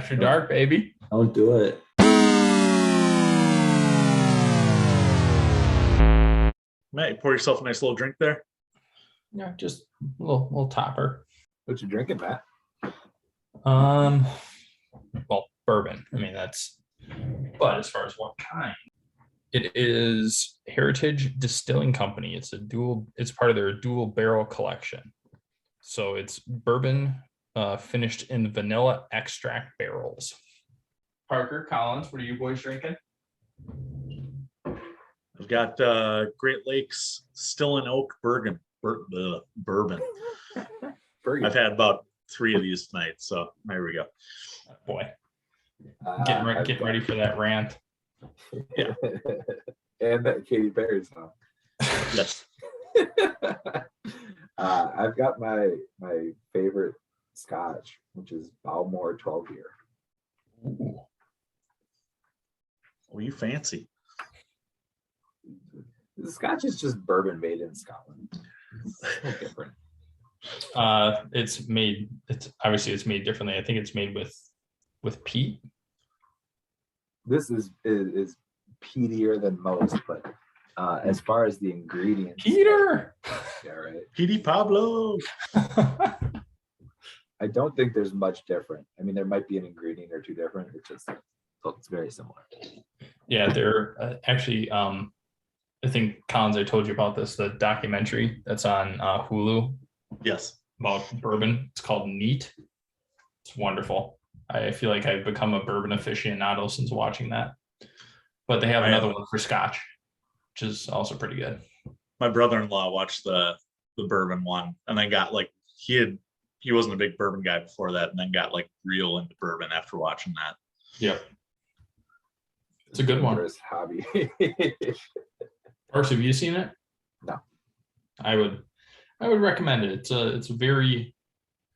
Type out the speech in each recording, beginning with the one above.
After dark, baby. Don't do it. Matt, you pour yourself a nice little drink there. Yeah, just a little topper. What you drinking, Matt? Well, bourbon. I mean, but as far as what kind, it is Heritage Distilling Company. It's part of their dual barrel collection. So it's bourbon finished in vanilla extract barrels. Parker, Collins, what are you boys drinking? I've got Great Lakes Still in Oak bourbon. Bourbon. I've had about 3 of these tonight, so there we go. Boy, getting ready for that rant. Yeah. And that Katy Perry song. Yes. I've got my favorite Scotch, which is Balmore 12 year. Ooh. Oh, you fancy. The Scotch is just bourbon made in Scotland. It's so different. It's made differently. I think it's made with peat. This is peatier than most, but as far as the ingredients, Peter. Yeah, right. Petey Pablo. I don't think there's much different. I mean, there might be an ingredient or two different. It's very similar. Yeah, they're actually. I think Collins, I told you about this. The documentary that's on Hulu. Yes. About bourbon. It's called Neat. It's wonderful. I feel like I've become a bourbon aficionado since watching that. But they have another one for Scotch, which is also pretty good. My brother-in-law watched the bourbon one, and then got like he wasn't a big bourbon guy before that, and then got like real into bourbon after watching that. Yep. It's a good one. Hobby. Parks, have you seen it? No. I would recommend it. It's very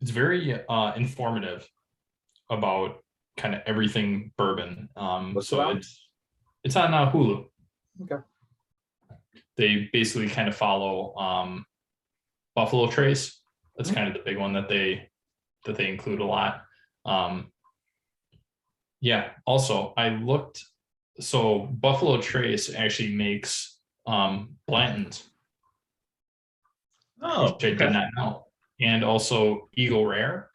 informative about kind of everything bourbon. It's on Hulu. Okay. They basically kind of follow Buffalo Trace. That's kind of the big one that they include a lot. Yeah. Also, I looked. So Buffalo Trace actually makes Blanton's. Oh, which I did not know. And also Eagle Rare.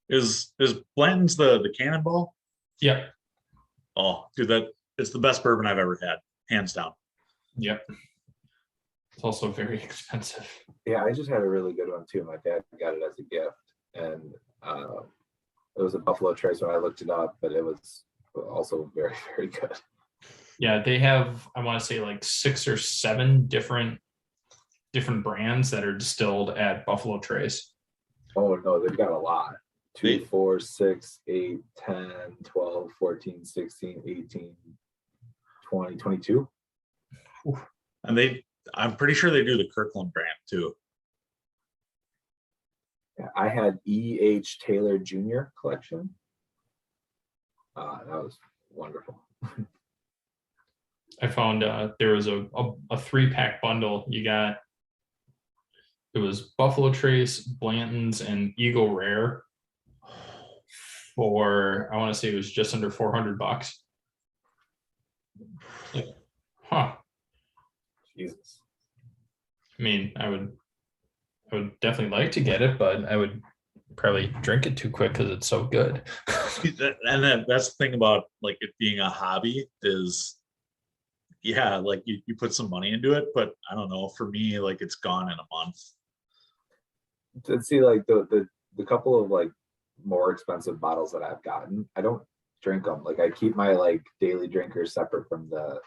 Is Blanton's the Cannonball? Yep. Oh, dude, it's the best bourbon I've ever had, hands down. Yep. It's also very expensive. Yeah, I just had a really good one too. My dad got it as a gift, and it was a Buffalo Trace when I looked it up, but it was also very, very good. Yeah, they have, I want to say, like 6 or 7 different brands that are distilled at Buffalo Trace. Oh no, they've got a lot. 2, 4, 6, 8, 10, 12, 14, 16, 18, 20, 22. And I'm pretty sure they do the Kirkland brand too. Yeah, I had E.H. Taylor Jr. collection. That was wonderful. I found there was a 3-pack bundle. It was Buffalo Trace, Blanton's, and Eagle Rare for, I want to say it was just under $400. Like, huh. Jesus. I mean, I would definitely like to get it, but I would probably drink it too quick because it's so good. And then that's the thing about like it being a hobby is, yeah, like you put some money into it, but I don't know, for me, like it's gone in a month. To see like the couple of like more expensive bottles that I've gotten, I don't drink them. Like I keep my like daily drinkers separate from the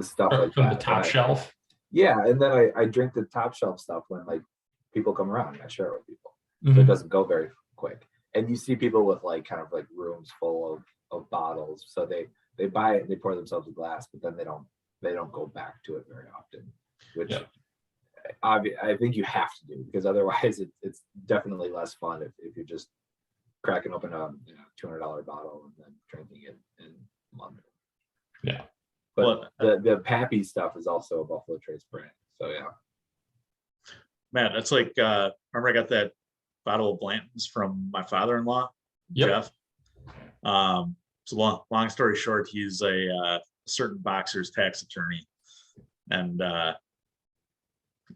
stuff like from that. The top shelf. Yeah, and then I drink the top shelf stuff when like people come around and I share it with people. Mm-hmm. So it doesn't go very quick. And you see people with like kind of like rooms full of bottles. So they buy it and they pour themselves a glass, but then they don't go back to it very often, which I think you have to do, because otherwise it's definitely less fun if you're just cracking open a $200 bottle and then drinking it in London. Yeah. But the Pappy stuff is also a Buffalo Trace brand. So yeah. Man, that's like remember I got that bottle of Blanton's from my father-in-law, Yep. Jeff. So long story short, he's a certain boxer's tax attorney, and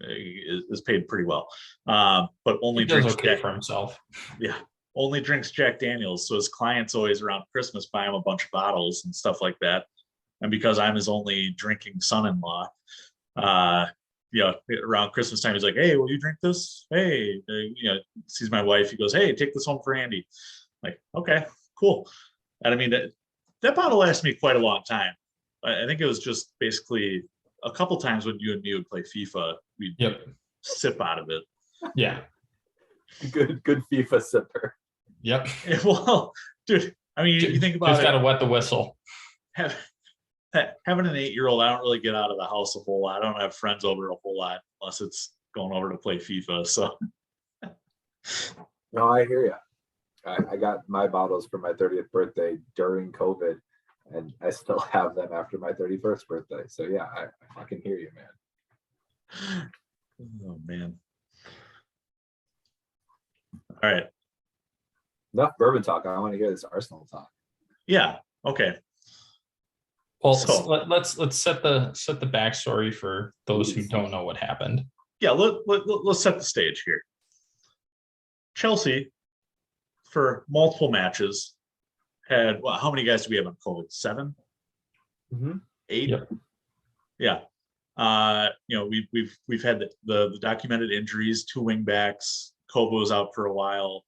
is paid pretty well. But only He does drinks okay for himself. Yeah, only drinks Jack Daniels. So his clients always around Christmas buy him a bunch of bottles and stuff like that. And because I'm his only drinking son-in-law, around Christmas time, he's like, "Hey, will you drink this? Hey," sees my wife. He goes, "Hey, take this home for Andy." Like, okay, cool. And I mean, that bottle lasted me quite a long time. I think it was just basically a couple times when you and me would play FIFA, we'd sip out of it. Yeah. Good FIFA sipper. Yep. Well, dude, I mean, you think about just it. Just gotta wet the whistle. Having an 8-year-old, I don't really get out of the house a whole lot. I don't have friends over a whole lot unless it's going over to play FIFA. So. No, I hear you. I got my bottles for my 30th birthday during COVID, and I still have them after my 31st birthday. So yeah, I fucking hear you, man. Oh man. All right. Enough bourbon talk. I want to hear this Arsenal talk. Yeah. Okay. Well, so let's set the backstory for those who don't know what happened. Yeah, let's set the stage here. Chelsea, for multiple matches, had how many guys do we have on COVID? 7, 8. Yep. Yeah. We've had the documented injuries, 2 wing backs. Kova was out for a while.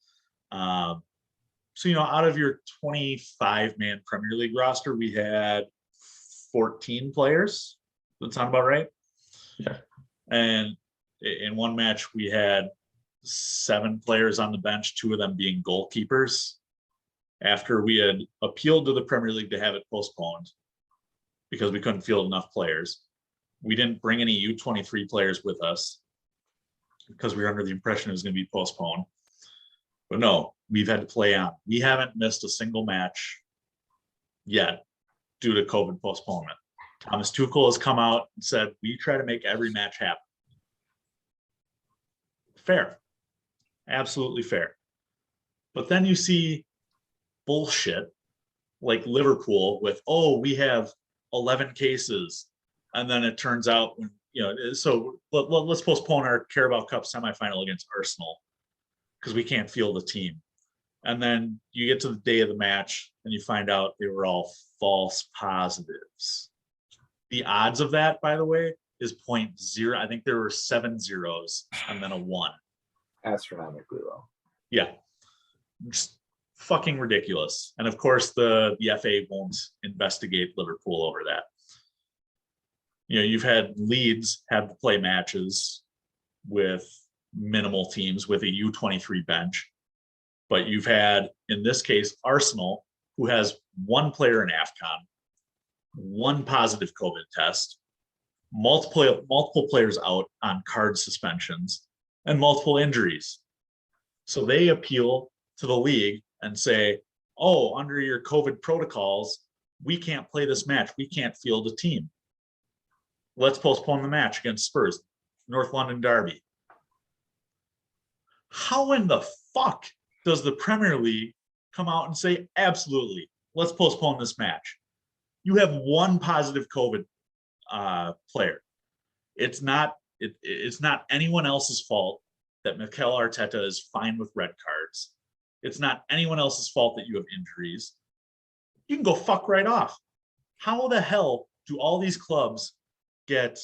So out of your 25-man Premier League roster, we had 14 players. Does that sound about right? Yeah. And in one match, we had 7 players on the bench, 2 of them being goalkeepers. After we had appealed to the Premier League to have it postponed because we couldn't field enough players. We didn't bring any U23 players with us because we were under the impression it was going to be postponed. But no, we've had to play on. We haven't missed a single match yet due to COVID postponement. Thomas Tuchel has come out and said, we try to make every match happen. Fair. Absolutely fair. But then you see bullshit like Liverpool with, we have 11 cases. And then it turns out, so let's postpone our Carabao Cup semifinal against Arsenal because we can't field a team. And then you get to the day of the match and you find out they were all false positives. The odds of that, by the way, is 0.0. I think there were 7 zeros and then a 1. Astronomically low. Yeah. Just fucking ridiculous. And of course, the FA won't investigate Liverpool over that. You've had Leeds have to play matches with minimal teams with a U23 bench. But you've had, in this case, Arsenal, who has 1 player in AFCON, 1 positive COVID test, multiple players out on card suspensions, and multiple injuries. So they appeal to the league and say, under your COVID protocols, we can't play this match. We can't field a team. Let's postpone the match against Spurs, North London derby. How in the fuck does the Premier League come out and say, absolutely, let's postpone this match? You have 1 positive COVID player. It's not anyone else's fault that Mikel Arteta is fine with red cards. It's not anyone else's fault that you have injuries. You can go fuck right off. How the hell do all these clubs get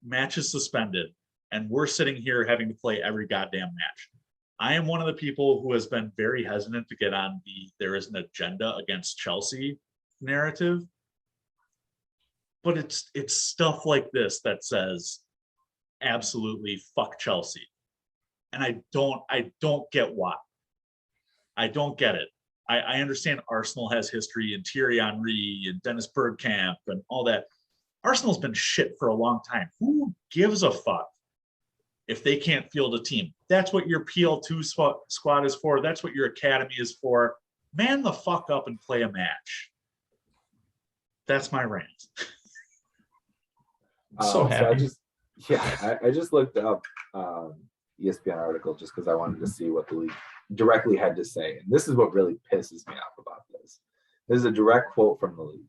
matches suspended and we're sitting here having to play every goddamn match? I am one of the people who has been very hesitant to get on there is an agenda against Chelsea narrative. But it's stuff like this that says absolutely fuck Chelsea. And I don't get why. I don't get it. I understand Arsenal has history and Thierry Henry and Dennis Bergkamp and all that. Arsenal's been shit for a long time. Who gives a fuck if they can't field a team? That's what your PL2 squad is for. That's what your academy is for. Man the fuck up and play a match. That's my rant. So happy. I just looked up ESPN article just because I wanted to see what the league directly had to say. And this is what really pisses me off about this. This is a direct quote from the league.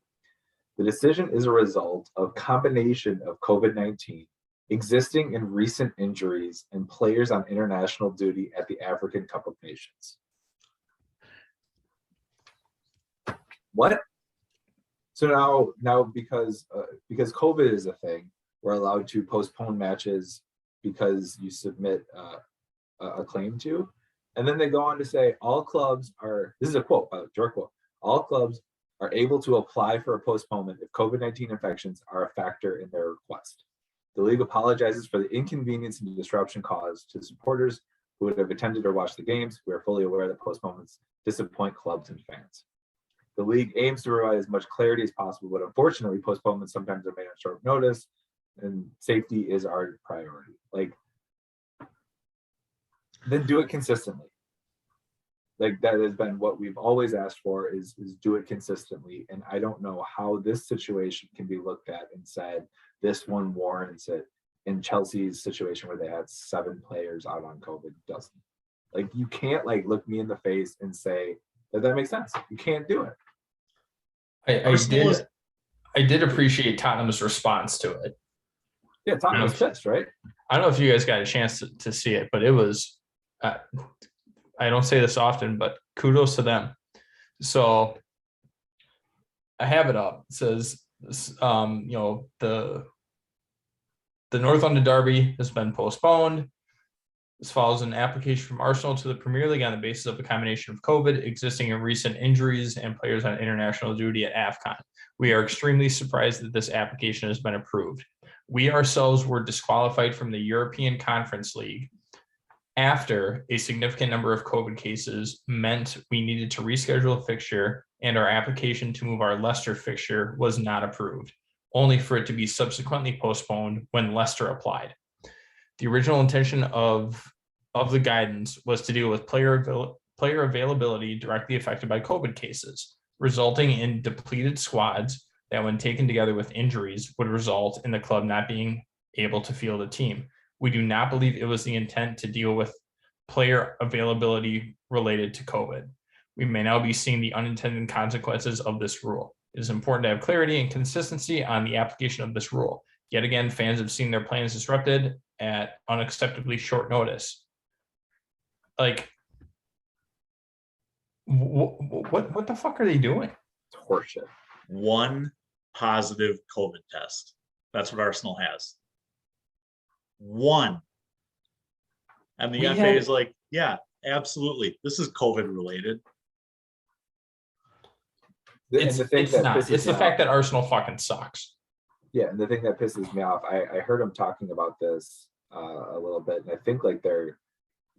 The decision is a result of combination of COVID-19, existing and recent injuries, and players on international duty at the African Cup of Nations. What? So now because COVID is a thing, we're allowed to postpone matches because you submit a claim to, and then they go on to say all clubs are. This is a quote, direct quote. All clubs are able to apply for a postponement if COVID-19 infections are a factor in their request. The league apologizes for the inconvenience and disruption caused to supporters who would have attended or watched the games. We are fully aware that postponements disappoint clubs and fans. The league aims to provide as much clarity as possible, but unfortunately, postponements sometimes are made on short notice, and safety is our priority. Like, then do it consistently. Like, that has been what we've always asked for is do it consistently. And I don't know how this situation can be looked at and said this one warrants it. In Chelsea's situation where they had 7 players out on COVID doesn't. Like, you can't like look me in the face and say that makes sense. You can't do it. I did appreciate Tottenham's response to it. Yeah, Tottenham was pissed, right? I don't know if you guys got a chance to see it, but it was. I don't say this often, but kudos to them. So I have it up. It says, the North London derby has been postponed. This follows an application from Arsenal to the Premier League on the basis of a combination of COVID, existing and recent injuries, and players on international duty at AFCON. We are extremely surprised that this application has been approved. We ourselves were disqualified from the European Conference League after a significant number of COVID cases meant we needed to reschedule a fixture, and our application to move our Leicester fixture was not approved, only for it to be subsequently postponed when Leicester applied. The original intention of the guidance was to deal with player availability directly affected by COVID cases, resulting in depleted squads that, when taken together with injuries, would result in the club not being able to field a team. We do not believe it was the intent to deal with player availability related to COVID. We may now be seeing the unintended consequences of this rule. It is important to have clarity and consistency on the application of this rule. Yet again, fans have seen their plans disrupted at unacceptably short notice. Like, what the fuck are they doing? It's horseshit. 1 positive COVID test. That's what Arsenal has. 1. And the FA is like, yeah, absolutely. This is COVID related. It's the fact that Arsenal fucking sucks. Yeah, and the thing that pisses me off, I heard him talking about this a little bit, and I think like their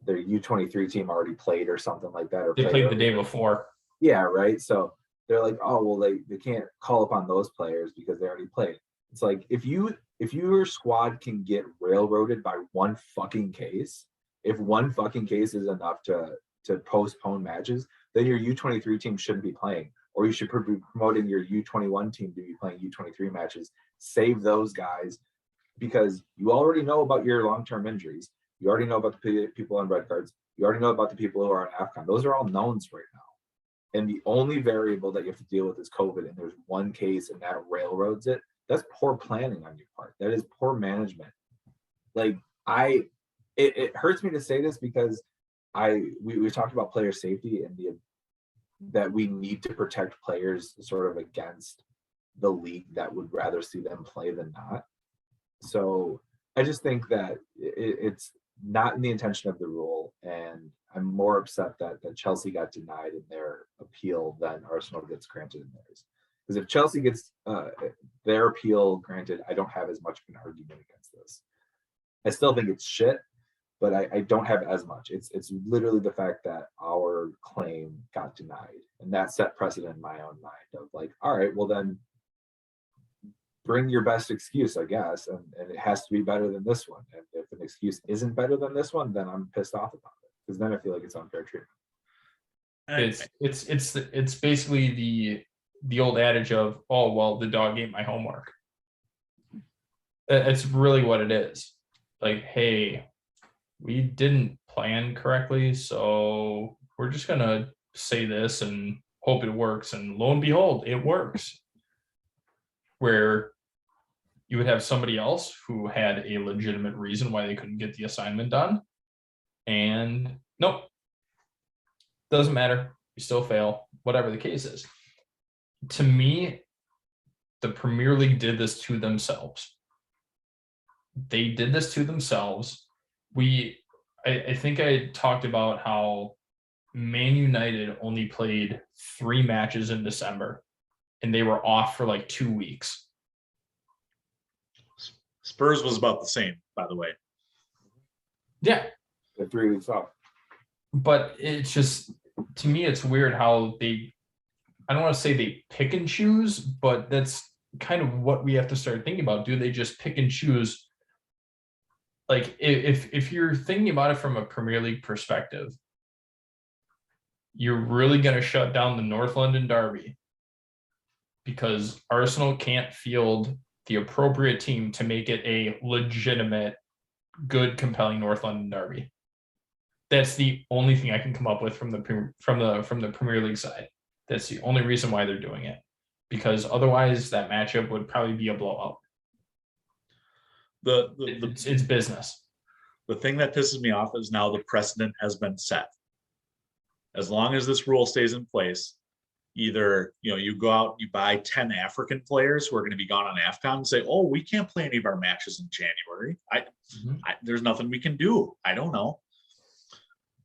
U23 team already played or something like that. Or they played the day before. Yeah, right. So they're like, oh well, they can't call upon those players because they already played. It's like if your squad can get railroaded by 1 fucking case, if 1 fucking case is enough to postpone matches, then your U23 team shouldn't be playing, or you should be promoting your U21 team to be playing U23 matches. Save those guys, because you already know about your long-term injuries. You already know about the people on red cards. You already know about the people who are on AFCON. Those are all knowns right now. And the only variable that you have to deal with is COVID, and there's 1 case and that railroads it. That's poor planning on your part. That is poor management. Like, it hurts me to say this because we talked about player safety and that we need to protect players sort of against the league that would rather see them play than not. So I just think that it's not in the intention of the rule, and I'm more upset that Chelsea got denied in their appeal than Arsenal gets granted in theirs. Because if Chelsea gets their appeal granted, I don't have as much of an argument against this. I still think it's shit, but I don't have as much. It's literally the fact that our claim got denied, and that set precedent in my own mind of like, all right, well then bring your best excuse, I guess, and it has to be better than this one. And if an excuse isn't better than this one, then I'm pissed off about it, because then I feel like it's unfair treatment. It's basically the old adage of, oh well, the dog ate my homework. It's really what it is. Like, hey, we didn't plan correctly, so we're just gonna say this and hope it works. And lo and behold, it works. Where you would have somebody else who had a legitimate reason why they couldn't get the assignment done. And nope, doesn't matter. You still fail, whatever the case is. To me, the Premier League did this to themselves. They did this to themselves. I think I talked about how Man United only played 3 matches in December, and they were off for like 2 weeks. Spurs was about the same, by the way. Yeah. They're 3 weeks off. But it's just, to me, it's weird how I don't want to say they pick and choose, but that's kind of what we have to start thinking about. Do they just pick and choose? Like, if you're thinking about it from a Premier League perspective, you're really going to shut down the North London derby because Arsenal can't field the appropriate team to make it a legitimate, good, compelling North London derby. That's the only thing I can come up with from the Premier League side. That's the only reason why they're doing it, because otherwise that matchup would probably be a blowout. It's business. The thing that pisses me off is now the precedent has been set. As long as this rule stays in place, either you go out, you buy 10 African players who are going to be gone on AFCON and say, oh, we can't play any of our matches in January. There's nothing we can do. I don't know.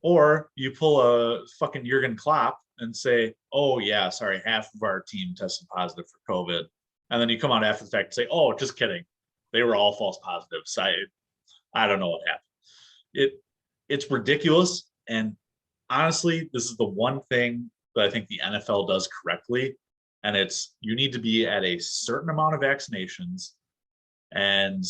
Or you pull a fucking Jurgen Klopp and say, oh yeah, sorry, half of our team tested positive for COVID. And then you come out after the fact and say, oh, just kidding. They were all false positives. I don't know what happened. It's ridiculous. And honestly, this is the one thing that I think the NFL does correctly. And it's, you need to be at a certain amount of vaccinations. And,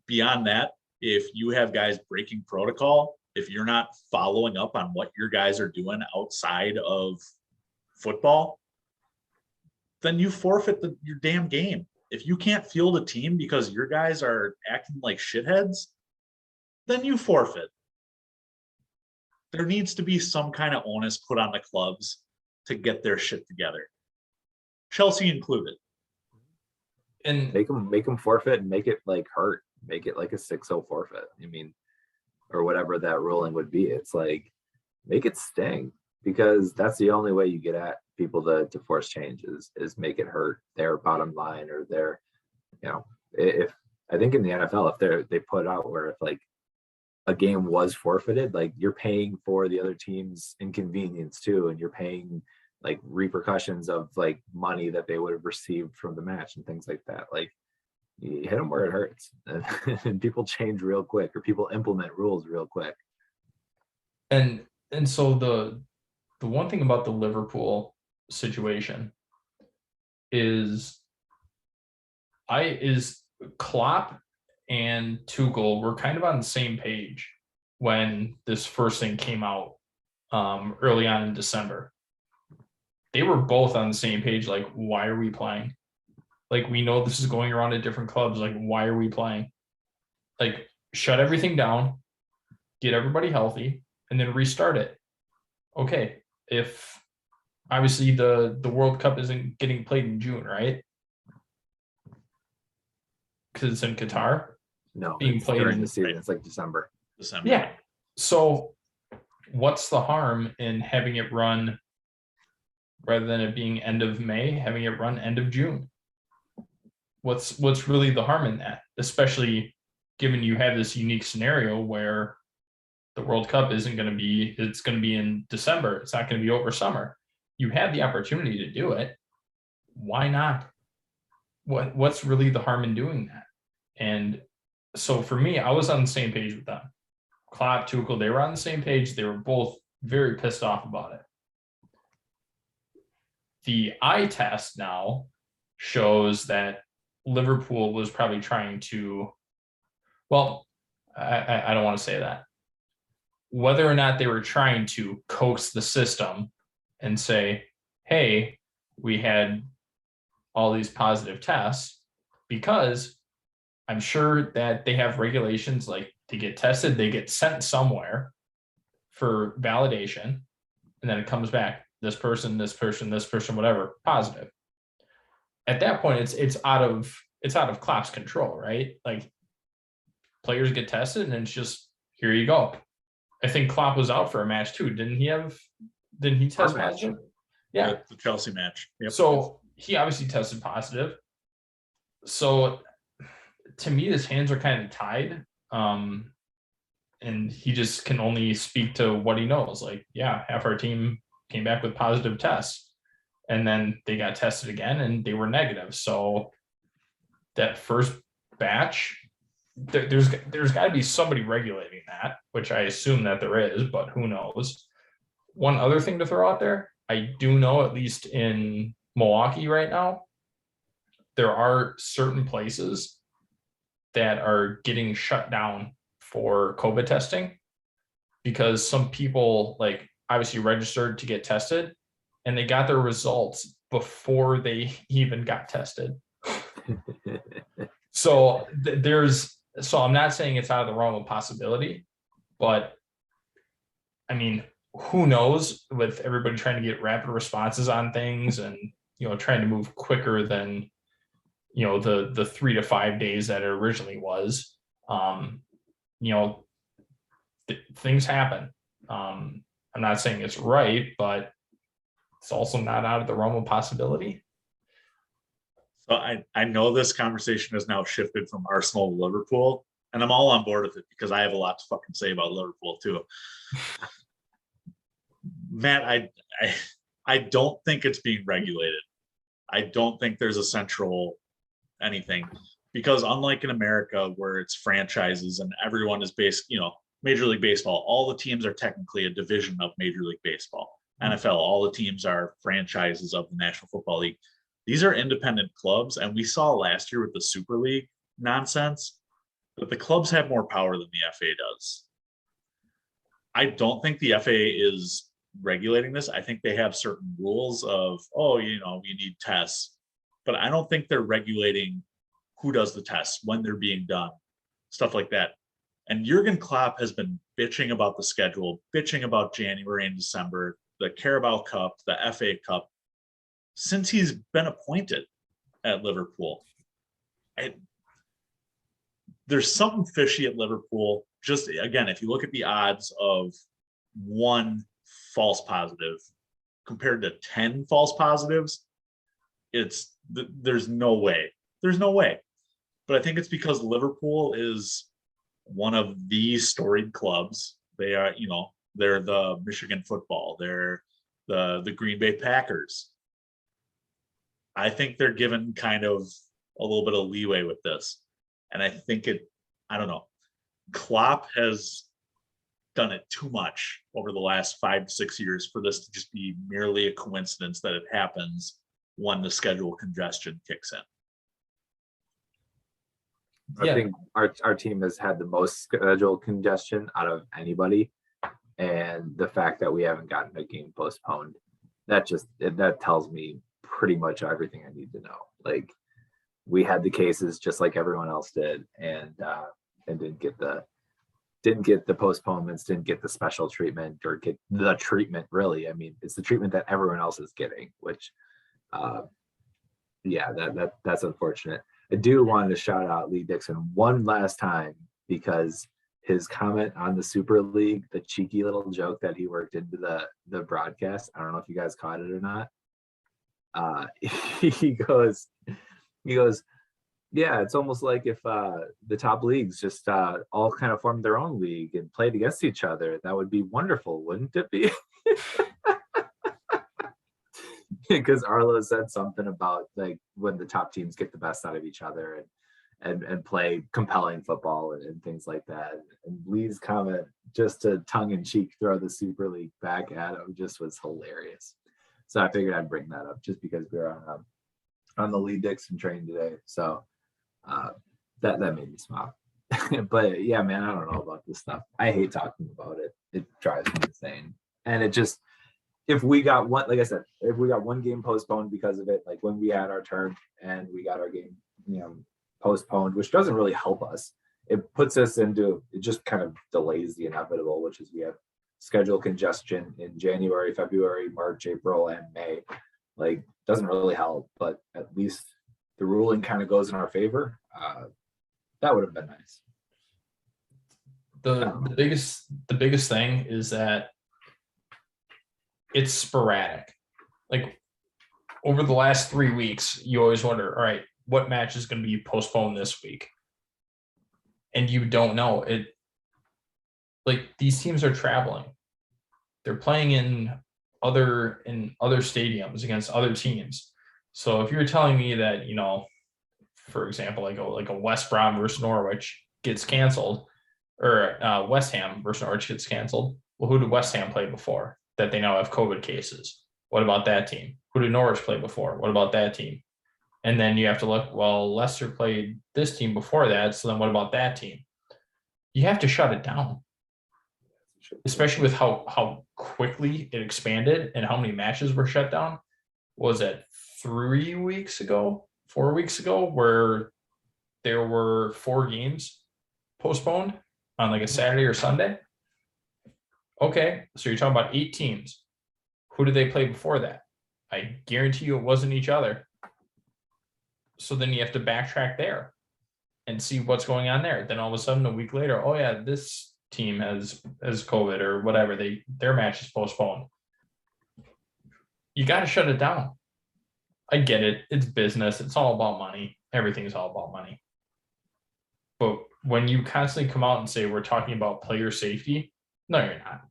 beyond that, if you have guys breaking protocol, if you're not following up on what your guys are doing outside of football, then you forfeit your damn game. If you can't field a team because your guys are acting like shitheads, then you forfeit. There needs to be some kind of onus put on the clubs to get their shit together, Chelsea included. And make them forfeit and make it like hurt. Make it like a 6-0 forfeit. Or whatever that ruling would be. It's like, make it sting, because that's the only way you get at people to force change is make it hurt their bottom line or their, if I think in the NFL, if they put out where if like a game was forfeited, like you're paying for the other team's inconvenience too, and you're paying like repercussions of like money that they would have received from the match and things like that. Like, you hit them where it hurts, and people change real quick, or people implement rules real quick. And so the one thing about the Liverpool situation is Klopp and Tuchel were kind of on the same page when this first thing came out early on in December. They were both on the same page, like, why are we playing? Like, we know this is going around at different clubs. Like, why are we playing? Like, shut everything down, get everybody healthy, and then restart it. Okay, if obviously the World Cup isn't getting played in June, right? Because it's in Qatar. No, being played during in the season. It's like December. Yeah. So what's the harm in having it run, rather than it being end of May, having it run end of June? What's really the harm in that, especially given you have this unique scenario where the World Cup it's going to be in December. It's not going to be over summer. You had the opportunity to do it. Why not? What's really the harm in doing that? And so for me, I was on the same page with them. Klopp, Tuchel, they were on the same page. They were both very pissed off about it. The eye test now shows that Liverpool was probably trying to, well, I don't want to say that. Whether or not they were trying to coax the system and say, hey, we had all these positive tests, because I'm sure that they have regulations like they get tested, they get sent somewhere for validation, and then it comes back, this person, whatever, positive. At that point, it's out of Klopp's control, right? Like, players get tested, and it's just, here you go. I think Klopp was out for a match too. Didn't he test positive? Yeah. The Chelsea match. Yep. So he obviously tested positive. So to me, his hands are kind of tied. And he just can only speak to what he knows. Like, yeah, half our team came back with positive tests, and then they got tested again and they were negative. So that first batch, there's got to be somebody regulating that, which I assume that there is, but who knows. One other thing to throw out there, I do know, at least in Milwaukee right now, there are certain places that are getting shut down for COVID testing because some people, like, obviously registered to get tested, and they got their results before they even got tested. So so I'm not saying it's out of the realm of possibility, but I mean, who knows, with everybody trying to get rapid responses on things and, trying to move quicker than, the 3 to 5 days that it originally was. Things happen. I'm not saying it's right, but it's also not out of the realm of possibility. So I know this conversation has now shifted from Arsenal to Liverpool, and I'm all on board with it because I have a lot to fucking say about Liverpool too. Matt, I don't think it's being regulated. I don't think there's a central anything, because unlike in America where it's franchises and everyone is based, Major League Baseball, all the teams are technically a division of Major League Baseball. NFL, all the teams are franchises of the National Football League. These are independent clubs, and we saw last year with the Super League nonsense that the clubs have more power than the FA does. I don't think the FA is regulating this. I think they have certain rules of, you need tests, but I don't think they're regulating who does the tests, when they're being done, stuff like that. And Jurgen Klopp has been bitching about the schedule, bitching about January and December, the Carabao Cup, the FA Cup, since he's been appointed at Liverpool. There's something fishy at Liverpool. Just, again, if you look at the odds of 1 false positive compared to 10 false positives, there's no way. There's no way. But I think it's because Liverpool is one of the storied clubs. They are, they're the Michigan football. They're the Green Bay Packers. I think they're given kind of a little bit of leeway with this. And I think I don't know. Klopp has done it too much over the last 5 to 6 years for this to just be merely a coincidence that it happens when the schedule congestion kicks in. I think our team has had the most schedule congestion out of anybody, and the fact that we haven't gotten a game postponed, that tells me pretty much everything I need to know. Like, we had the cases just like everyone else did, and didn't get the postponements, didn't get the special treatment, or get the treatment. Really, I mean, it's the treatment that everyone else is getting, which that's unfortunate. I do want to shout out Lee Dixon one last time, because his comment on the Super League, the cheeky little joke that he worked into the broadcast, I don't know if you guys caught it or not. He goes, yeah, it's almost like if the top leagues just all kind of formed their own league and played against each other. That would be wonderful, wouldn't it be? Because Arlo said something about, like, when the top teams get the best out of each other and play compelling football and things like that. And Lee's comment, just to tongue-in-cheek throw the Super League back at him, just was hilarious. So I figured I'd bring that up just because we're on the Lee Dixon train today. So that made me smile. But yeah, man, I don't know about this stuff. I hate talking about it. It drives me insane. And it just, if we got one, like I said, if we got one game postponed because of it, like when we had our turn and we got our game, postponed, which doesn't really help us. it puts us into, it just kind of delays the inevitable, which is we have schedule congestion in January, February, March, April, and May. Like, doesn't really help, but at least the ruling kind of goes in our favor. That would have been nice. The biggest thing is that it's sporadic. Like, over the last 3 weeks, you always wonder, all right, what match is going to be postponed this week? And you don't know it. Like, these teams are traveling. They're playing in other stadiums against other teams. So if you're telling me that, you know, for example, like a West Brom versus Norwich gets canceled, or West Ham versus Norwich gets canceled, well, who did West Ham play before that they now have COVID cases? What about that team? Who did Norwich play before? What about that team? And then you have to look, well, Leicester played this team before that, so then what about that team? You have to shut it down, especially with how quickly it expanded and how many matches were shut down. Was it 3 weeks ago, 4 weeks ago, where there were 4 games postponed on like a Saturday or Sunday? Okay, so you're talking about 8 teams. Who did they play before that? I guarantee you it wasn't each other. So then you have to backtrack there and see what's going on there. Then all of a sudden, a week later, oh yeah, this team has COVID or whatever. Their match is postponed. You got to shut it down. I get it. It's business. It's all about money. Everything's all about money. But when you constantly come out and say we're talking about player safety, no, you're not.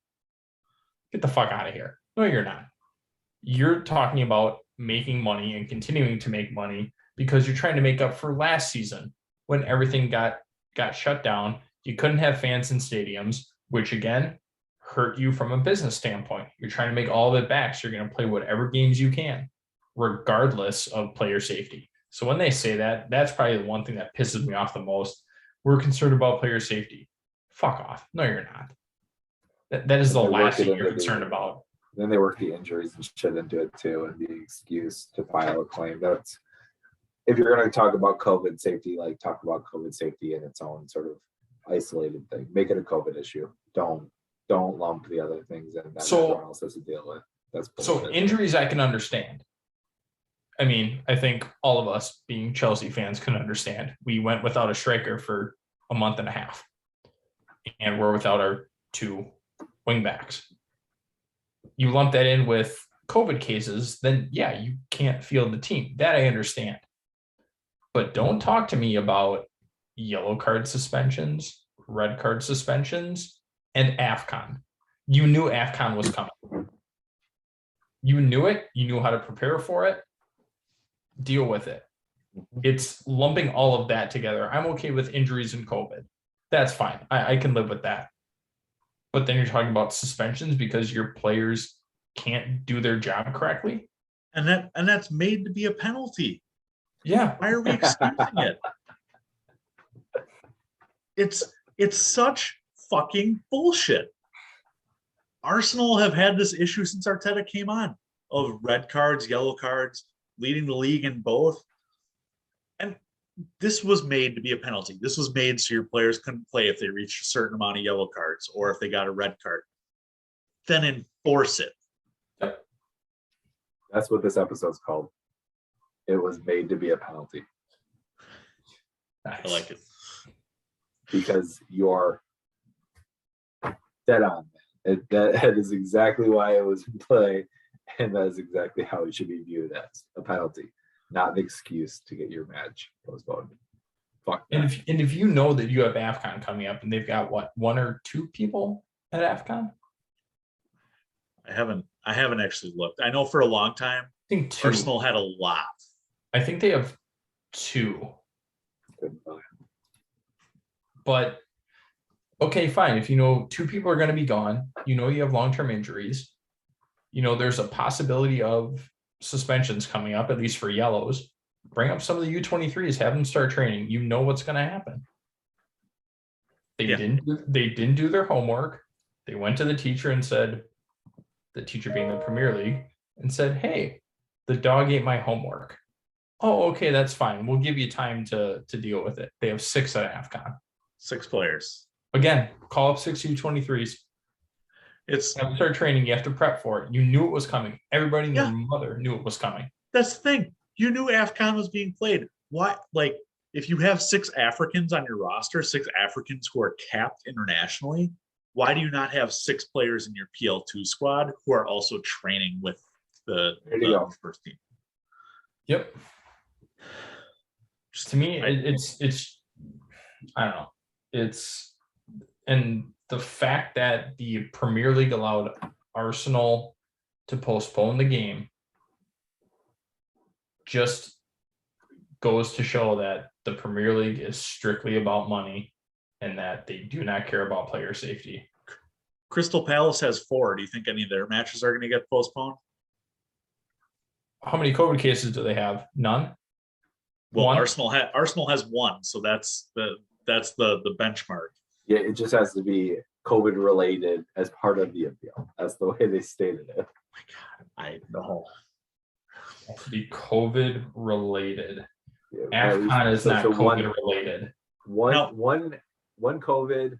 Get the fuck out of here. No, you're not. You're talking about making money and continuing to make money because you're trying to make up for last season when everything got shut down. You couldn't have fans in stadiums, which again hurt you from a business standpoint. You're trying to make all of it back, so you're going to play whatever games you can, regardless of player safety. So when they say that, that's probably the one thing that pisses me off the most. We're concerned about player safety. Fuck off. No, you're not. That is the last thing you're concerned about. Then they work the injuries and shit into it too, and the excuse to file a claim. That's, if you're going to talk about COVID safety, like talk about COVID safety in its own sort of isolated thing. Make it a COVID issue. Don't lump the other things in that everyone else has to deal with. That's bullshit. So injuries I can understand. I mean, I think all of us being Chelsea fans can understand. We went without a striker for a month and a half, and we're without our 2 wingbacks. You lump that in with COVID cases, then yeah, you can't field the team. That I understand. But don't talk to me about yellow card suspensions, red card suspensions, and AFCON. You knew AFCON was coming. You knew it. You knew how to prepare for it. Deal with it. It's lumping all of that together. I'm okay with injuries and COVID. That's fine. I can live with that. But then you're talking about suspensions because your players can't do their job correctly. And that's made to be a penalty. Yeah. Why are we excusing it? It's such fucking bullshit. Arsenal have had this issue since Arteta came on of red cards, yellow cards, leading the league in both. And this was made to be a penalty. This was made so your players couldn't play if they reached a certain amount of yellow cards or if they got a red card. Then enforce it. Yep. That's what this episode's called. It was made to be a penalty. Nice. I like it. Because you're dead on, man. That is exactly why it was in play, and that is exactly how it should be viewed as a penalty, not an excuse to get your match postponed. Fuck that. And if you know that you have AFCON coming up and they've got what, 1 or 2 people at AFCON? I haven't actually looked. I know for a long time, I think 2. Arsenal had a lot. I think they have 2. But okay, fine. If you know 2 people are going to be gone, you know you have long-term injuries, you know there's a possibility of suspensions coming up, at least for yellows. Bring up some of the U23s, have them start training. You know what's going to happen. They didn't do their homework. They went to the teacher and said, the teacher being the Premier League, and said, hey, the dog ate my homework. Oh, okay, that's fine. We'll give you time to deal with it. They have 6 at AFCON. 6 players. Again, call up 6 U23s. It's Have to start training. You have to prep for it. You knew it was coming. Everybody and Yeah. their mother knew it was coming. That's the thing. You knew AFCON was being played. Why? Like, if you have 6 Africans on your roster, 6 Africans who are capped internationally, why do you not have 6 players in your PL2 squad who are also training with the first team? Yep. Just to me, it's I don't know. It's, and the fact that the Premier League allowed Arsenal to postpone the game just goes to show that the Premier League is strictly about money and that they do not care about player safety. Crystal Palace has 4. Do you think any of their matches are going to get postponed? How many COVID cases do they have? None? Well, One? Arsenal has 1, so that's the benchmark. Yeah, it just has to be COVID related as part of the appeal. That's the way they stated it. Oh my God, I know. To be COVID related. Yeah, AFCON is not one- COVID related. One COVID,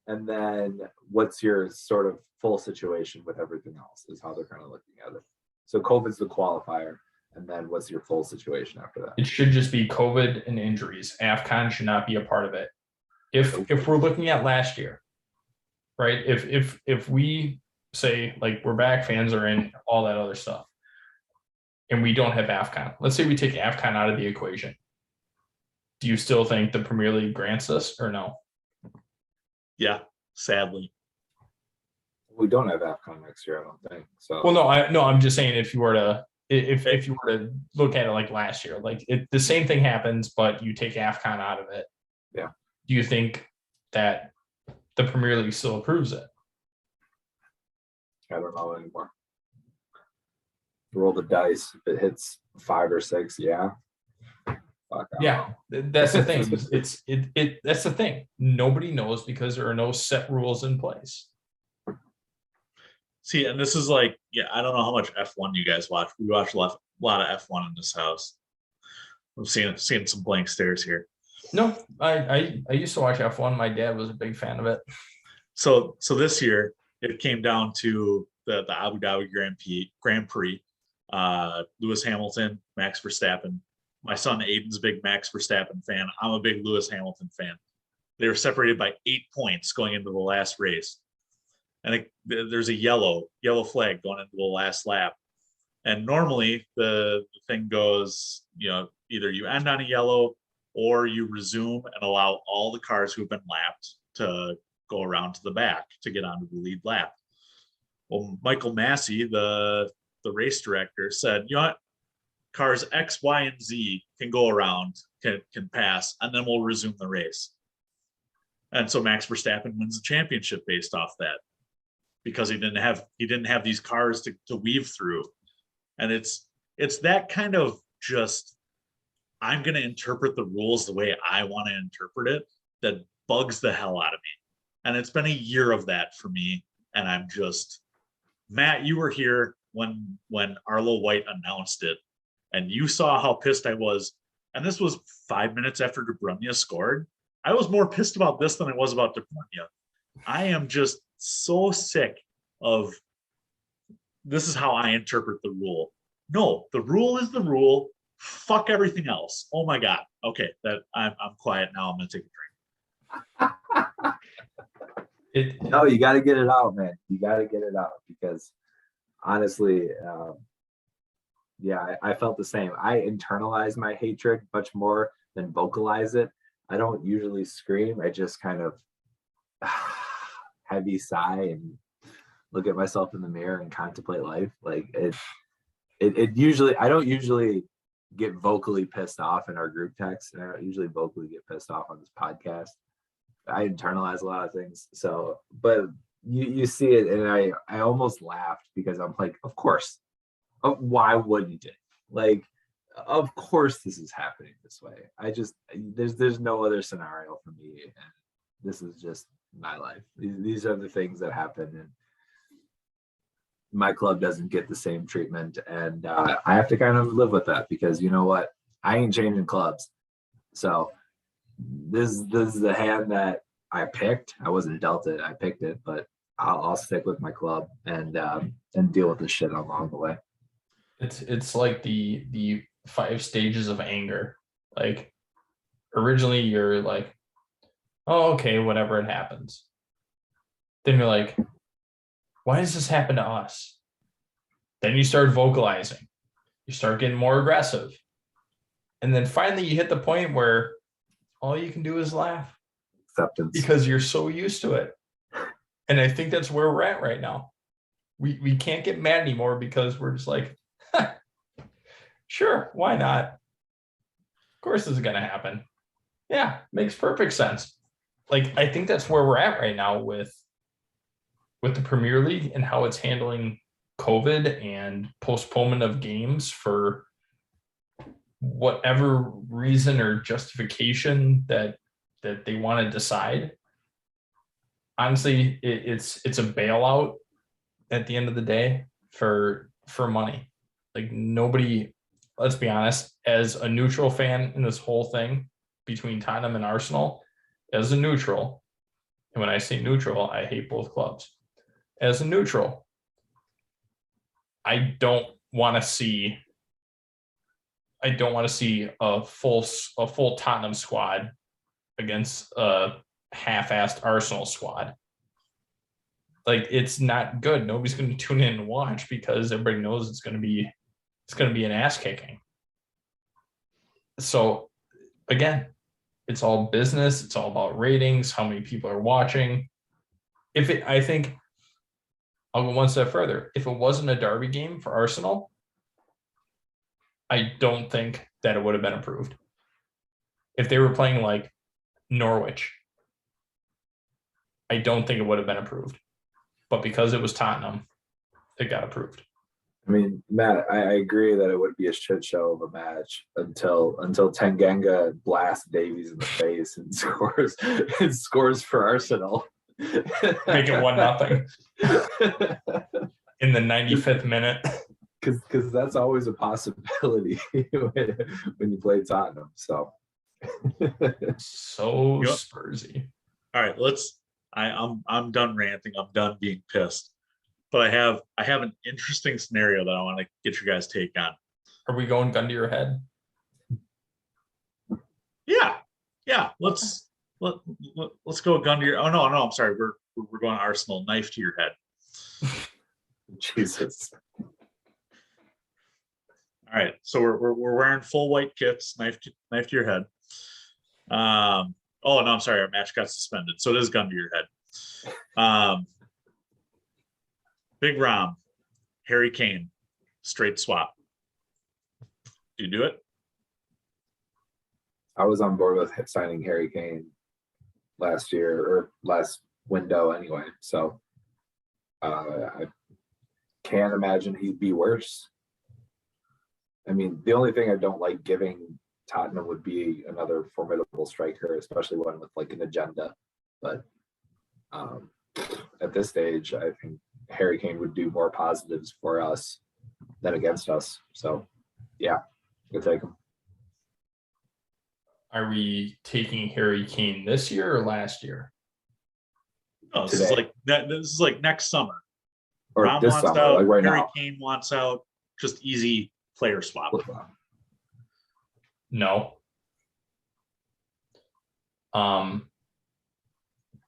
and then what's your sort of full situation with everything else is how they're kind of looking at it. So COVID's the qualifier, and then what's your full situation after that? It should just be COVID and injuries. AFCON should not be a part of it. If we're looking at last year, right? If we say like we're back, fans are in, all that other stuff, and we don't have AFCON. Let's say we take AFCON out of the equation. Do you still think the Premier League grants us or no? Yeah, sadly. We don't have AFCON next year, I don't think. So Well, I'm just saying if you were to look at it like last year, like the same thing happens, but you take AFCON out of it. Yeah. Do you think that the Premier League still approves it? I don't know anymore. Roll the dice. If it hits 5 or 6, yeah. Fuck, Yeah, that's the thing. That's the thing. Nobody knows because there are no set rules in place. See, and this is like, I don't know how much F1 you guys watch. We watch a lot of F1 in this house. I'm seeing some blank stares here. No, I used to watch F1. My dad was a big fan of it. So this year it came down to the Abu Dhabi Grand Prix. Lewis Hamilton, Max Verstappen. My son Aiden's a big Max Verstappen fan. I'm a big Lewis Hamilton fan. They were separated by 8 points going into the last race. And there's a yellow flag going into the last lap. And normally the thing goes, either you end on a yellow or you resume and allow all the cars who have been lapped to go around to the back to get onto the lead lap. Well, Michael Massey, the race director, said, you know what? Cars X, Y, and Z can go around, can pass, and then we'll resume the race. And so Max Verstappen wins the championship based off that, because he didn't have these cars to weave through. And it's that kind of just, I'm going to interpret the rules the way I want to interpret it, that bugs the hell out of me. And it's been a year of that for me. And I'm just, Matt, you were here when Arlo White announced it, and you saw how pissed I was. And this was 5 minutes after De Bruyne scored. I was more pissed about this than I was about De Bruyne. I am just so sick of, this is how I interpret the rule. No, the rule is the rule. Fuck everything else. Oh my God. Okay, that I'm quiet now. I'm gonna take a drink. No, you got to get it out, man. You got to get it out, because honestly, I felt the same. I internalize my hatred much more than vocalize it. I don't usually scream. I just kind of heavy sigh and look at myself in the mirror and contemplate life. Like it usually, I don't usually get vocally pissed off in our group text, and I don't usually vocally get pissed off on this podcast. I internalize a lot of things. So, but you see it, and I almost laughed, because I'm like, of course, why wouldn't it? Like, of course this is happening this way. There's no other scenario for me, and this is just my life. These are the things that happen, and my club doesn't get the same treatment, and I have to kind of live with that, because you know what? I ain't changing clubs. So this is the hand that I picked. I wasn't dealt it. I picked it, but I'll stick with my club and deal with the shit along the way. It's like the 5 stages of anger. Like originally you're like, oh, okay, whatever, it happens. Then you're like, why does this happen to us? Then you start vocalizing. You start getting more aggressive. And then finally you hit the point where all you can do is laugh. Acceptance. Because you're so used to it. And I think that's where we're at right now. We can't get mad anymore because we're just like, sure, why not? Of course this is going to happen. Yeah, makes perfect sense. Like, I think that's where we're at right now with the Premier League and how it's handling COVID and postponement of games for whatever reason or justification that they want to decide. Honestly, it's a bailout at the end of the day for money. Like nobody, let's be honest, as a neutral fan in this whole thing between Tottenham and Arsenal, as a neutral, and when I say neutral, I hate both clubs. As a neutral, I don't want to see a full Tottenham squad against a half-assed Arsenal squad. Like it's not good. Nobody's going to tune in and watch because everybody knows it's going to be an ass kicking. So again, it's all business. It's all about ratings, how many people are watching. I think I'll go one step further. If it wasn't a derby game for Arsenal, I don't think that it would have been approved. If they were playing like Norwich, I don't think it would have been approved. But because it was Tottenham, it got approved. I mean, Matt, I agree that it would be a shit show of a match until Tanganga blasts Davies in the face and scores for Arsenal. Make it 1-0 in the 95th minute. Because that's always a possibility when you play Tottenham. So Spursy. All right, I'm done ranting. I'm done being pissed. But I have an interesting scenario that I want to get your guys' take on. Are we going gun to your head? Yeah. Let's go gun to your. Oh no, I'm sorry. We're going Arsenal, knife to your head. Jesus. All right, so we're wearing full white kits, knife to your head. Oh no, I'm sorry, our match got suspended, so it is gun to your head. Big Rom, Harry Kane, straight swap. Do you do it? I was on board with signing Harry Kane last year or last window anyway, so I can't imagine he'd be worse. I mean, the only thing I don't like giving Tottenham would be another formidable striker, especially one with like an agenda. But at this stage, I think Harry Kane would do more positives for us than against us. So, yeah, we'll take him. Are we taking Harry Kane this year or last year? No, this is like next summer. Or Rom this wants summer, out. like right Harry now. Kane wants out. Just easy player swap. No.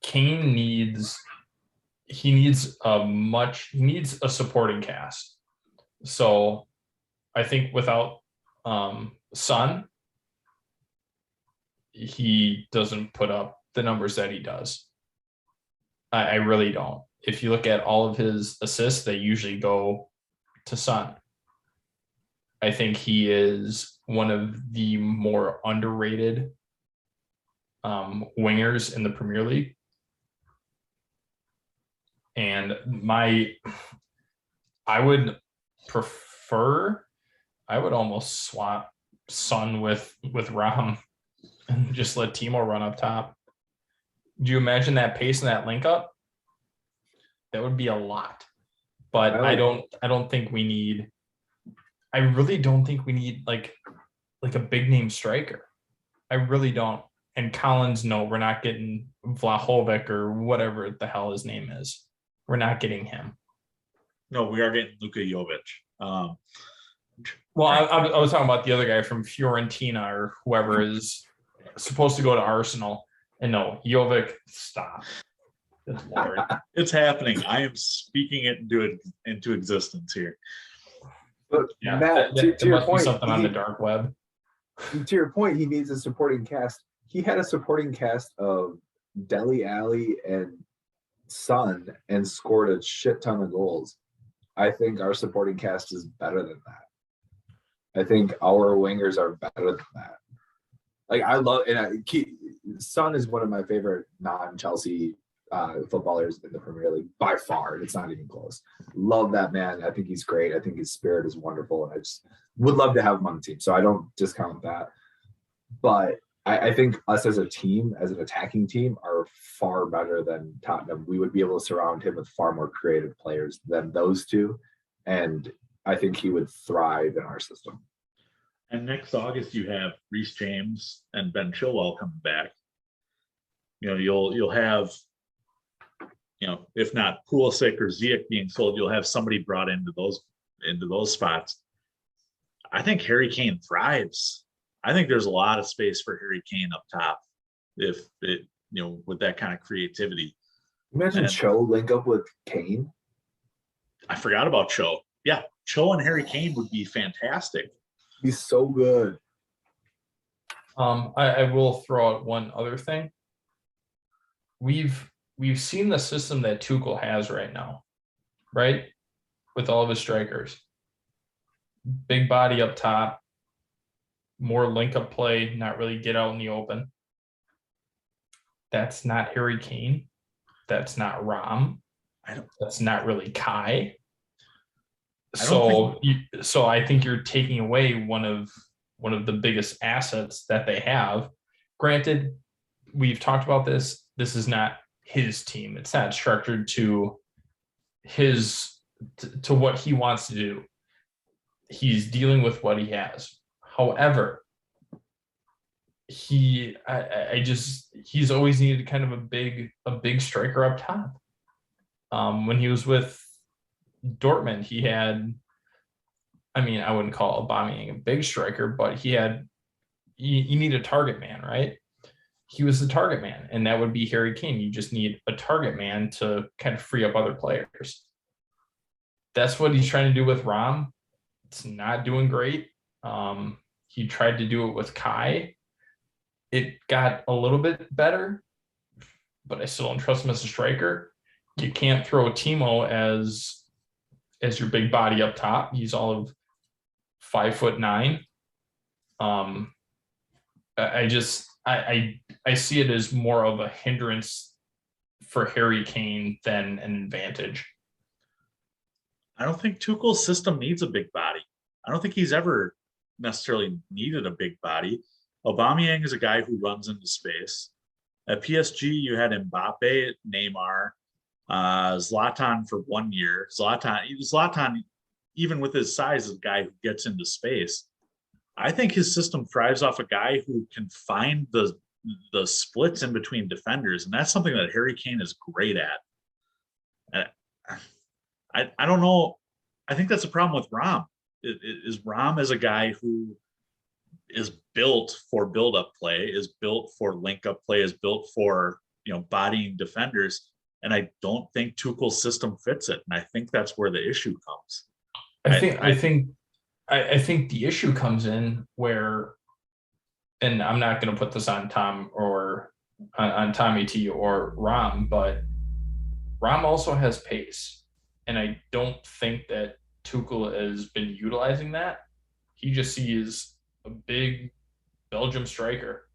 Kane needs a supporting cast. So I think without Son, he doesn't put up the numbers that he does. I really don't. If you look at all of his assists, they usually go to Son. I think he is one of the more underrated wingers in the Premier League. And I would almost swap Son with Rom and just let Timo run up top. Do you imagine that pace and that link up? That would be a lot. But I don't think we need. I really don't think we need like a big name striker. I really don't. And Collins, no, we're not getting Vlahovic or whatever the hell his name is. We're not getting him. No, we are getting Luka Jovic. Well, I was talking about the other guy from Fiorentina or whoever is supposed to go to Arsenal. And no, Jovic, stop. Good Lord. It's happening. I am speaking it into existence here. But Yeah, Matt, there to your must be point, something on the dark web. to your point, he needs a supporting cast. He had a supporting cast of Dele Alli and Son and scored a shit ton of goals. I think our supporting cast is better than that. I think our wingers are better than that. Like I love, and Son is one of my favorite non-Chelsea footballers in the Premier League by far. It's not even close. Love that man. I think he's great. I think his spirit is wonderful, and I just would love to have him on the team. So I don't discount that. But I think us as a team, as an attacking team, are far better than Tottenham. We would be able to surround him with far more creative players than those two, and I think he would thrive in our system. And next August, you have Reece James and Ben Chilwell coming back. You'll have, if not Pulisic or Ziyech being sold, you'll have somebody brought into those spots. I think Harry Kane thrives. I think there's a lot of space for Harry Kane up top, if it, with that kind of creativity. Imagine Cho link up with Kane. I forgot about Cho. Yeah, Cho and Harry Kane would be fantastic. He's so good. I will throw out one other thing. We've seen the system that Tuchel has right now, right? With all of his strikers. Big body up top, more link-up play, not really get out in the open. That's not Harry Kane. That's not Ram. That's not really Kai. So I think you're taking away one of the biggest assets that they have. Granted, we've talked about this. This is not his team. It's not structured to what he wants to do. He's dealing with what he has. However, he's always needed kind of a big striker up top. When he was with Dortmund, he had, I wouldn't call Aubameyang a big striker, but you need a target man, right? He was the target man, and that would be Harry Kane. You just need a target man to kind of free up other players. That's what he's trying to do with Ram. It's not doing great. He tried to do it with Kai. It got a little bit better, but I still don't trust him as a striker. You can't throw Timo as your big body up top. He's all of 5'9". I see it as more of a hindrance for Harry Kane than an advantage. I don't think Tuchel's system needs a big body. I don't think he's ever necessarily needed a big body. Aubameyang is a guy who runs into space. At PSG, you had Mbappe, Neymar, Zlatan for 1 year. Zlatan, even with his size, is a guy who gets into space. I think his system thrives off a guy who can find the splits in between defenders, and that's something that Harry Kane is great at. I don't know. I think that's a problem with Ram. Is Ram as a guy who is built for build-up play, is built for link-up play, is built for bodying defenders, and I don't think Tuchel's system fits it. And I think that's where the issue comes. I think the issue comes in where, and I'm not going to put this on Tom or on Tommy T or Ram, but Ram also has pace. And I don't think that Tuchel has been utilizing that. He just sees a big Belgium striker,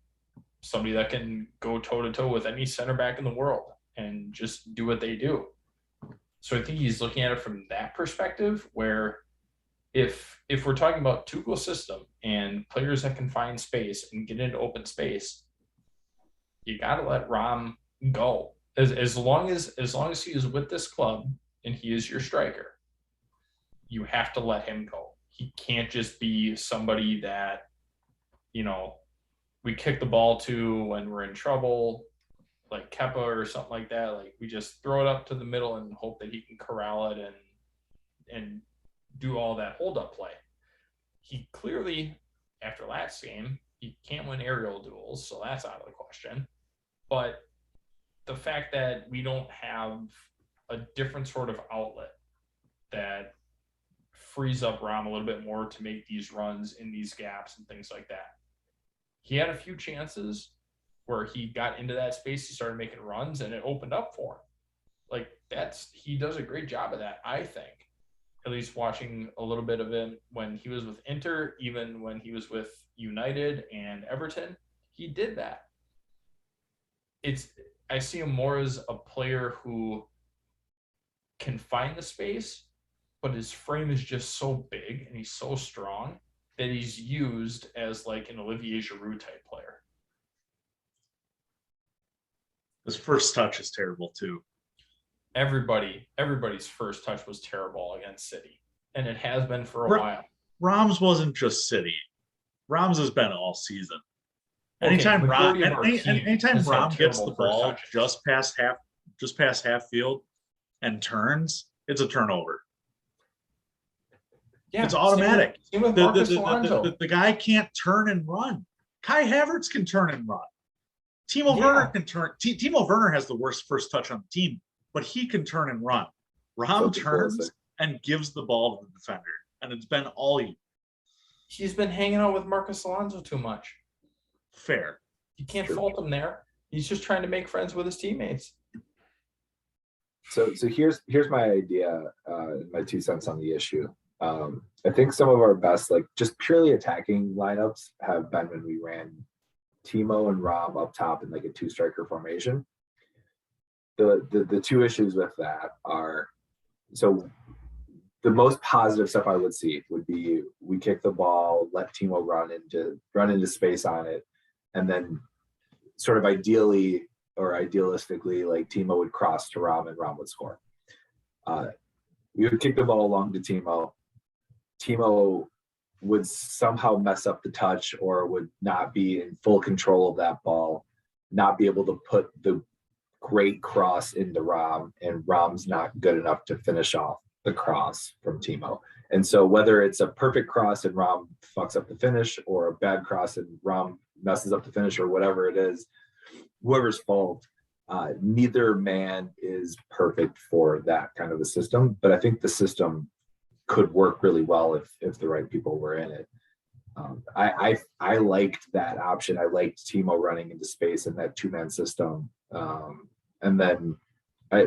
somebody that can go toe-to-toe with any center back in the world and just do what they do. So I think he's looking at it from that perspective, where if we're talking about Tuchel's system and players that can find space and get into open space, you got to let Ram go. As long as he is with this club and he is your striker, you have to let him go. He can't just be somebody that, we kick the ball to when we're in trouble, like Kepa or something like that. Like we just throw it up to the middle and hope that he can corral it and do all that hold up play. He clearly, after last game, he can't win aerial duels, so that's out of the question. But the fact that we don't have a different sort of outlet that frees up Rom a little bit more to make these runs in these gaps and things like that. He had a few chances where he got into that space, he started making runs, and it opened up for him. Like he does a great job of that, I think. At least watching a little bit of him when he was with Inter, even when he was with United and Everton, he did that. I see him more as a player who can find the space, but his frame is just so big and he's so strong that he's used as like an Olivier Giroud type player. His first touch is terrible too. Everybody's first touch was terrible against City, and it has been for a while. Rams wasn't just City. Rams has been all season. Anytime Rom gets the ball just past half field and turns, it's a turnover. Yeah, it's automatic. Same with Marcus Alonso. The guy can't turn and run. Kai Havertz can turn and run. Timo Werner can turn. Timo Werner has the worst first touch on the team, but he can turn and run. Rom turns and gives the ball to the defender, and it's been all year. He's been hanging out with Marcus Alonso too much. Fair. You can't fault him there. He's just trying to make friends with his teammates. So here's my idea, my 2 cents on the issue. I think some of our best, like just purely attacking lineups have been when we ran Timo and Rom up top in like a 2-striker formation. The 2 issues with that are, so the most positive stuff I would see would be we kick the ball, let Timo run into space on it, and then sort of ideally or idealistically, like Timo would cross to Rom and Rom would score. We would kick the ball along to Timo. Timo would somehow mess up the touch or would not be in full control of that ball, not be able to put the great cross into Rom, and Rom's not good enough to finish off the cross from Timo. And so whether it's a perfect cross and Rom fucks up the finish, or a bad cross and Rom messes up the finish, or whatever it is, whoever's fault, neither man is perfect for that kind of a system. But I think the system could work really well if the right people were in it. I liked that option. I liked Timo running into space in that 2-man system. And then I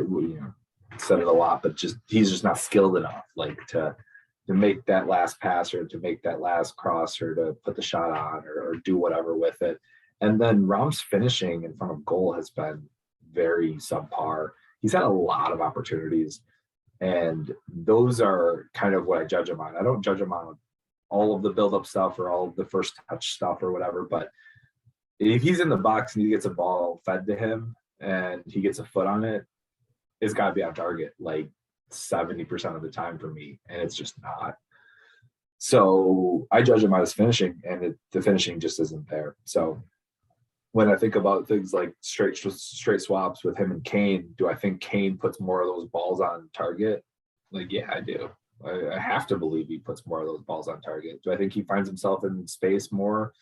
said it a lot, but he's just not skilled enough, like to make that last pass or to make that last cross or to put the shot on or do whatever with it. And then Rom's finishing in front of goal has been very subpar. He's had a lot of opportunities, and those are kind of what I judge him on. I don't judge him on all of the build-up stuff or all of the first touch stuff or whatever, but if he's in the box and he gets a ball fed to him and he gets a foot on it, it's got to be on target like 70% of the time for me, and it's just not. So I judge him on his finishing, and the finishing just isn't there. So when I think about things like straight swaps with him and Kane, do I think Kane puts more of those balls on target? Like, yeah, I do. I have to believe he puts more of those balls on target. Do I think he finds himself in space more?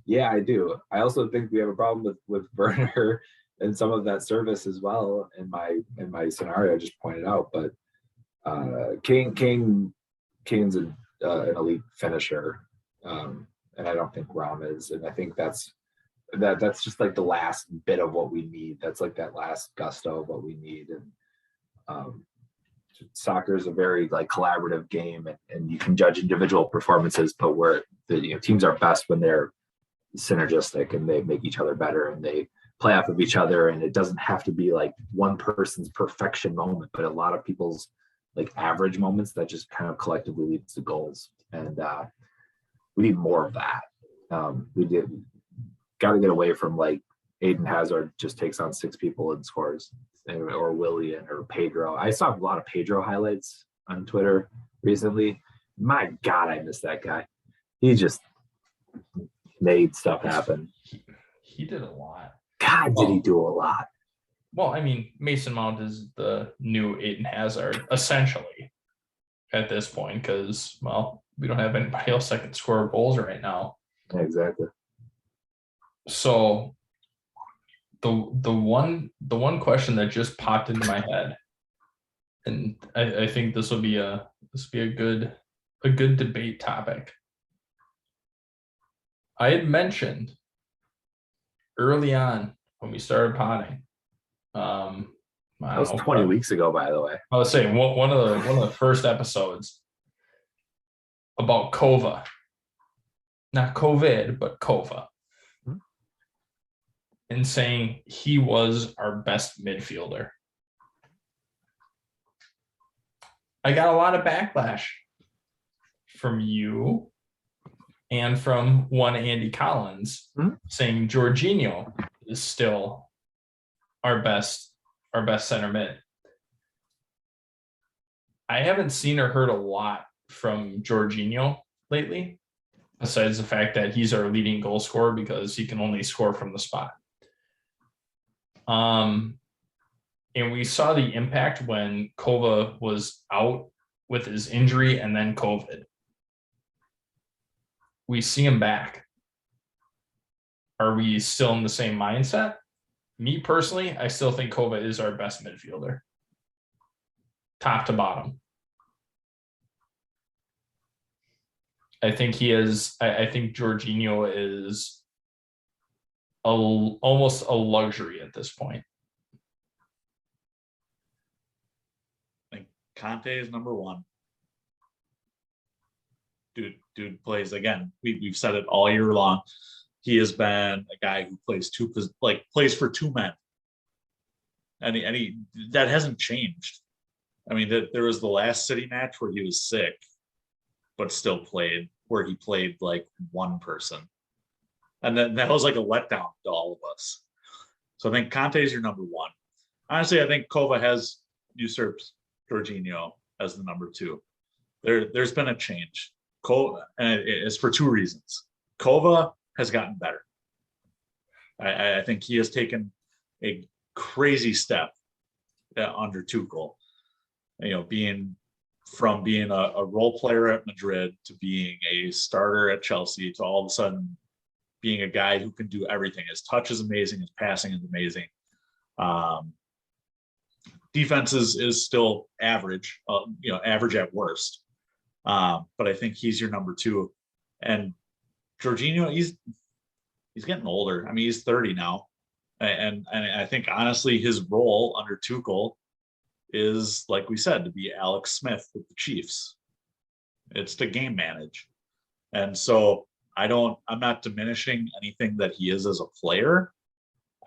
Yeah, I do. I also think we have a problem with Werner and some of that service as well in my scenario I just pointed out. But Kane's an elite finisher, and I don't think Rom is. And I think that's just like the last bit of what we need. That's like that last gusto of what we need. And soccer is a very like collaborative game, and you can judge individual performances, but where the teams are best when they're synergistic and they make each other better and they play off of each other. And it doesn't have to be like one person's perfection moment, but a lot of people's like average moments that just kind of collectively leads to goals. And we need more of that. We got to get away from like Aiden Hazard just takes on 6 people and scores, or Willian or Pedro. I saw a lot of Pedro highlights on Twitter recently. My God, I miss that guy. He made stuff happen. He did a lot. God, did he do a lot? Well, I mean, Mason Mount is the new Aiden Hazard, essentially, at this point, because, well, we don't have anybody else that can score goals right now. Exactly. So the one question that just popped into my head, and I think this will be a good debate topic. I had mentioned early on when we started potting. That was 20 weeks ago, by the way. I was saying one of the first episodes about Kova, not COVID, but Kova, and saying he was our best midfielder. I got a lot of backlash from you and from one Andy Collins saying Jorginho is still our best center mid. I haven't seen or heard a lot from Jorginho lately, besides the fact that he's our leading goal scorer because he can only score from the spot. And we saw the impact when Kova was out with his injury and then COVID. We see him back. Are we still in the same mindset? Me personally, I still think Kova is our best midfielder. Top to bottom. I think he is. I think Jorginho is almost a luxury at this point. I think Conte is number one. Dude plays, again, we've said it all year long. He has been a guy who plays plays for two men. And he that hasn't changed. I mean, there was the last City match where he was sick, but still played, where he played like one person. And then that was like a letdown to all of us. So I think Conte is your number one. Honestly, I think Kova has usurped Jorginho as the number two. There's been a change. Kova, and it's for two reasons. Kova has gotten better. I think he has taken a crazy step under Tuchel. Being a role player at Madrid to being a starter at Chelsea to all of a sudden being a guy who can do everything. His touch is amazing. His passing is amazing. Defense is still average, average at worst. But I think he's your number two. And Jorginho, he's getting older. I mean, he's 30 now. And I think, honestly, his role under Tuchel is, like we said, to be Alex Smith with the Chiefs. It's to game manage. And so I'm not diminishing anything that he is as a player.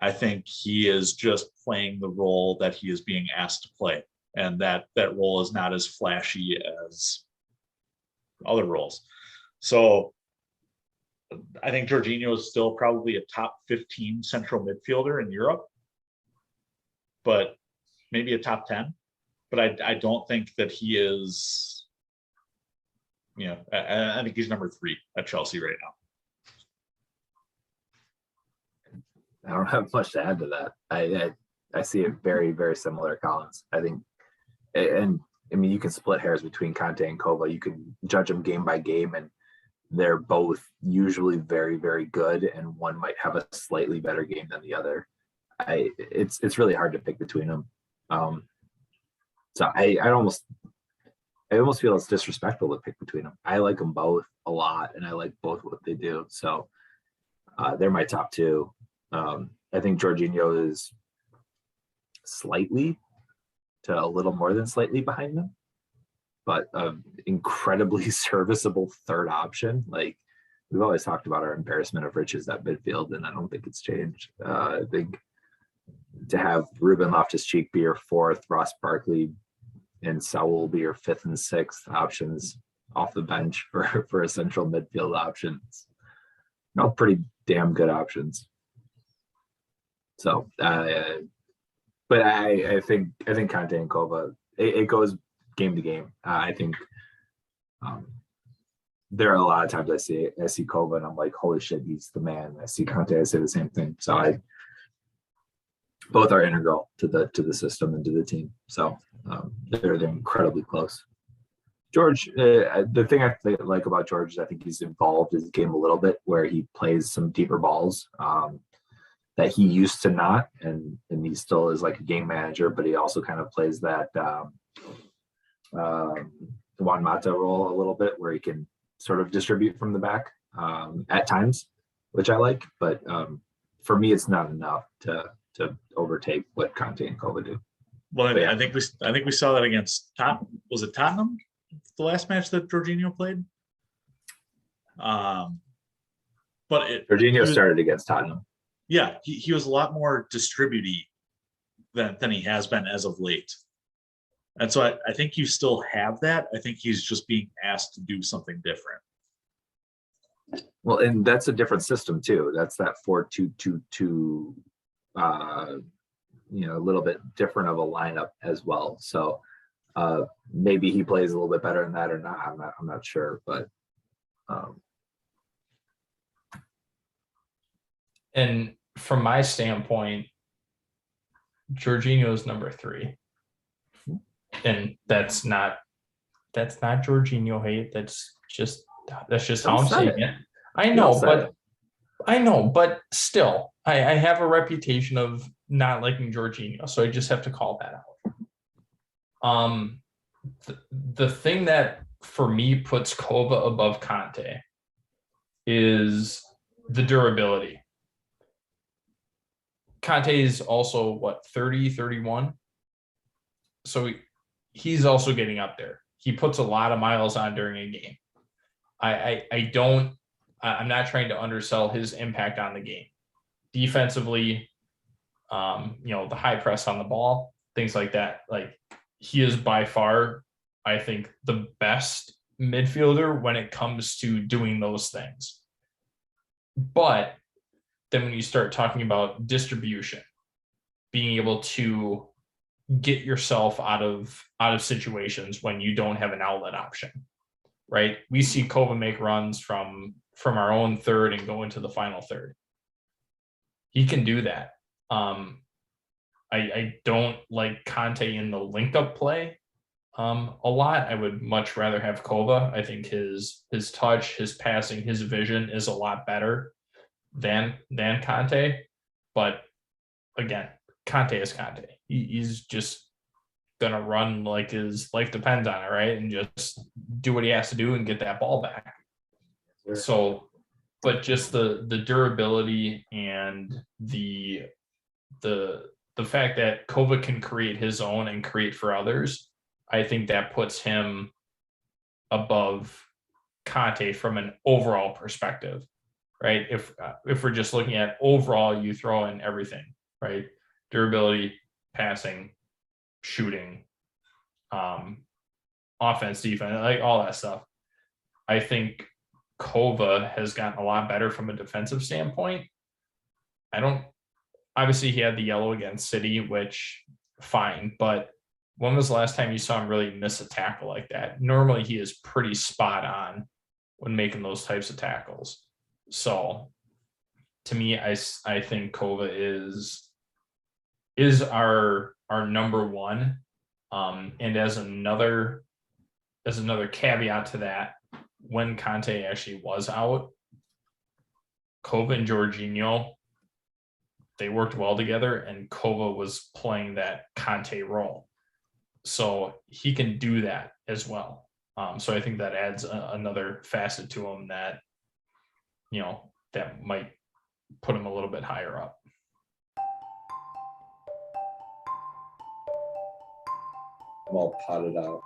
I think he is just playing the role that he is being asked to play. And that role is not as flashy as other roles. So I think Jorginho is still probably a top 15 central midfielder in Europe, but maybe a top 10. But I don't think that he is, I think he's number 3 at Chelsea right now. I don't have much to add to that. I see it very, very similar, Collins. I think, and I mean, you can split hairs between Conte and Kova. You can judge them game by game, and they're both usually very, very good, and one might have a slightly better game than the other. It's really hard to pick between them. So I almost feel it's disrespectful to pick between them. I like them both a lot, and I like both what they do. So they're my top two. I think Jorginho is slightly to a little more than slightly behind them, but incredibly serviceable third option. Like, we've always talked about our embarrassment of riches at midfield, and I don't think it's changed. I think to have Ruben Loftus-Cheek be your fourth, Ross Barkley and Saul be your fifth and sixth options off the bench for a central midfield options, pretty damn good options. So, but I think Conte and Kova, it goes game to game. I think there are a lot of times I see Kova and I'm like, holy shit, he's the man. I see Conte, I say the same thing. So both are integral to the system and to the team. So they're incredibly close. George, the thing I like about George is I think he's evolved his game a little bit, where he plays some deeper balls that he used to not, and he still is like a game manager, but he also kind of plays that Juan Mata role a little bit, where he can sort of distribute from the back at times, which I like. But for me, it's not enough to overtake what Conte and Kova do. Well, yeah. I think we saw that against was it Tottenham, the last match that Jorginho played? But Jorginho started against Tottenham. Yeah, he was a lot more distributy than he has been as of late. And so I think you still have that. I think he's just being asked to do something different. Well, and that's a different system too. That's that 4-2-2-2, a little bit different of a lineup as well. So maybe he plays a little bit better than that or not. I'm not sure, but and from my standpoint, Jorginho is number 3. And that's not Jorginho hate. That's just how I'm saying it. I know, but still, I have a reputation of not liking Jorginho, so I just have to call that out. The thing that for me puts Kova above Conte is the durability. Conte is also 30, 31. So he's also getting up there. He puts a lot of miles on during a game. I'm not trying to undersell his impact on the game. Defensively, the high press on the ball, things like that. Like, he is by far, I think, the best midfielder when it comes to doing those things. But then when you start talking about distribution, being able to get yourself out of situations when you don't have an outlet option, right? We see Kova make runs from our own third and go into the final third. He can do that. I don't like Conte in the link-up play a lot. I would much rather have Kova. I think his touch, his passing, his vision is a lot better than Conte. But again, Conte is Conte. He's just gonna run like his life depends on it, right? And just do what he has to do and get that ball back. Sure. So, but just the durability and the fact that Kova can create his own and create for others, I think that puts him above Conte from an overall perspective, right? If we're just looking at overall, you throw in everything, right? Durability, passing, shooting, offense, defense, like all that stuff. I think Kova has gotten a lot better from a defensive standpoint. Obviously he had the yellow against City, which fine, but when was the last time you saw him really miss a tackle like that? Normally he is pretty spot on when making those types of tackles. So to me, I think Kova is our number 1. And as another caveat to that, when Conte actually was out, Kova and Jorginho, they worked well together, and Kova was playing that Conte role. So he can do that as well. So I think that adds another facet to him that, that might put him a little bit higher up. I'm all potted out.